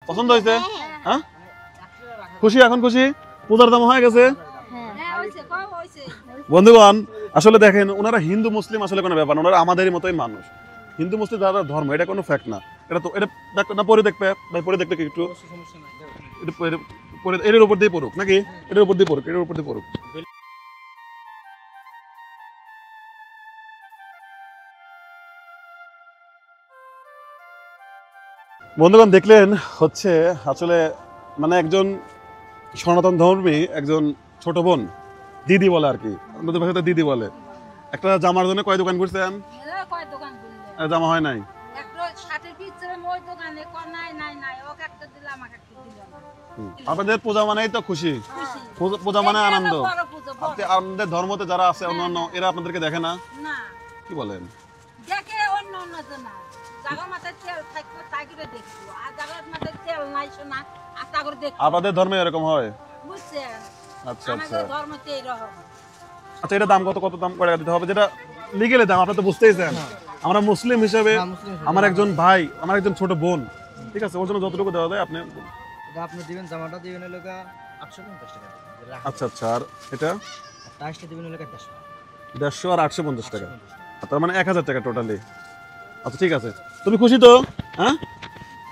পছন্দ হয়েছে? হ্যাঁ, খুশি? এখন খুশি? পূজার দাম হয়ে গেছে? বন্ধুগণ, আসলে দেখেন, ওনারা হিন্দু মুসলিম আসলে কোনো ব্যাপার না, ওনারা আমাদেরই মতোই মানুষ। হিন্দু মুসলিম যারা ধর্ম, এটা কোনো ফ্যাক্ট না। এটা তো এটা না, পরে দেখবে ভাই, পরে দেখবে কি একটু এটার উপর দিয়ে পড়ুক নাকি? এটার উপর দিয়ে পড়ুক, এটার উপর দিয়ে পড়ুক। বন্ধুগণ, দেখলেন হচ্ছে আসলে মানে একজন সনাতন ধর্মী একজন ছোট বোন, দিদি বলে আর কি, আমাদের ভাষাতে দিদি বলে, একটা জামার জন্য কয় দোকান ঘুরছেন? জামা হয় নাই? আপনাদের পূজা মানেই তো খুশি, পূজা মানে আনন্দ। আপনাদের ধর্মতে যারা আছে অন্যান্য, এরা আপনাদেরকে দেখে না? কি বলেন? আপনাদের ধর্মে এরকম হয়? আচ্ছা আচ্ছা আচ্ছা, এটা দাম কত কত দাম করে দিতে হবে, যেটা লিগেলে দাম? আপনারা তো বুঝতেইছেন, আমরা মুসলিম হিসেবে আমার একজন ভাই, আমার একজন ছোট বোন, ঠিক আছে, ওর জন্য যতটুকু দেওয়া যায় আপনি আপনি দিবেন। জামাটা দিবেন হলো 850 টাকা। আচ্ছা আচ্ছা, আর এটা টাইসটা দিবেন হলো 150 আর 850 টাকা, তার মানে 1000 টাকা টোটালি। আচ্ছা ঠিক আছে, তুমি খুশি তো? হ্যাঁ,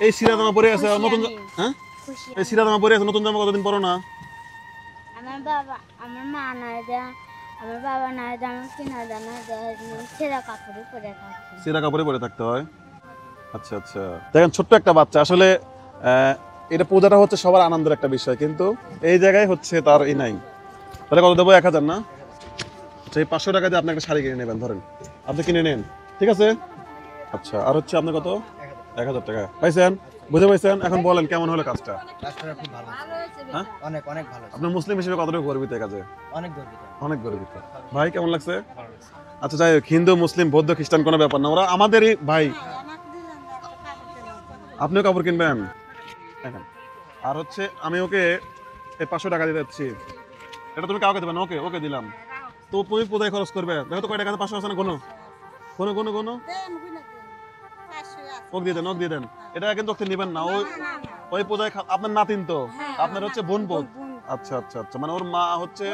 এই সিরা জামা পরে আছে নতুন, হ্যাঁ এই সিরা জামা পরে আছে নতুন জামা, কতদিন পরো না? আমার বাবা, আমার মা না দেয়, আমার বাবা না দেয়, আমার কিনা জানা দেয়, ছেঁড়া কাপড়ে পরে থাকতে, সিরা কাপড়ে পরে থাকতে হয়। আচ্ছা আচ্ছা, দেখেন ছোট্ট একটা বাচ্চা, আসলে এটা পূজাটা হচ্ছে সবার আনন্দের একটা বিষয়, কিন্তু এই জায়গায় হচ্ছে তার এই নাই। তাহলে কত দেবো? 1000 না? আচ্ছা, এই 500 টাকা দিয়ে আপনি একটা শাড়ি কিনে নেবেন, ধরেন আপনি কিনে নেন, ঠিক আছে? আচ্ছা, আর হচ্ছে আপনার কত? 1000 টাকা পাইছেন, বুঝে পাইছেন? এখন বলেন কেমন হলো কাজটা? কাজটা খুব ভালো। হ্যাঁ, অনেক অনেক ভালো। আপনার মুসলিম হিসেবে কতটুকু গর্বিত এই কাজে? অনেক গর্বিত। অনেক গর্বিত। ভাই কেমন লাগছে? আচ্ছা যাই হোক, হিন্দু মুসলিম বৌদ্ধ খ্রিস্টান কোনো ব্যাপার না, ওরা আমাদেরই ভাই। আপনিও কাপড় কিনবেন? আর হচ্ছে আমি ওকে এই 500 টাকা দিয়ে যাচ্ছি, এটা তুমি কাউকে দেবে না? ওকে ওকে দিলাম, তো তুমি কোথায় খরচ করবে? দেখো তো কয় টাকা? 500 আছে না? কোনো কোনো কোনো কোনো ওক দিয়ে দেন, ওক দিয়ে দেন। এটা কিন্তু ওকে নেবেন না, ওই পূজায় আপনার নাতিন তো, আপনার হচ্ছে বোন বোন। আচ্ছা আচ্ছা আচ্ছা, মানে ওর মা হচ্ছে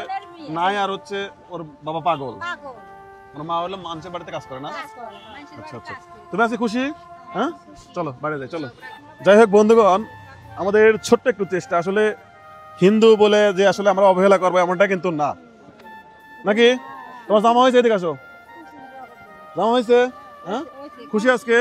নাই, আর হচ্ছে ওর বাবা পাগল। ওর মা হলো মানুষের বাড়িতে কাজ করে না? আচ্ছা আচ্ছা, তুমি আজকে খুশি? হ্যাঁ, চলো বাইরে যাই, চলো। যাই হোক বন্ধুগণ, আমাদের ছোট্ট একটু চেষ্টা, আসলে হিন্দু বলে যে আসলে আমরা অবহেলা করবো এমনটা কিন্তু না, নাকি? তোমার জামা হয়েছে? এদিকে আসো, জামা হয়েছে? হ্যাঁ, খুশি আজকে?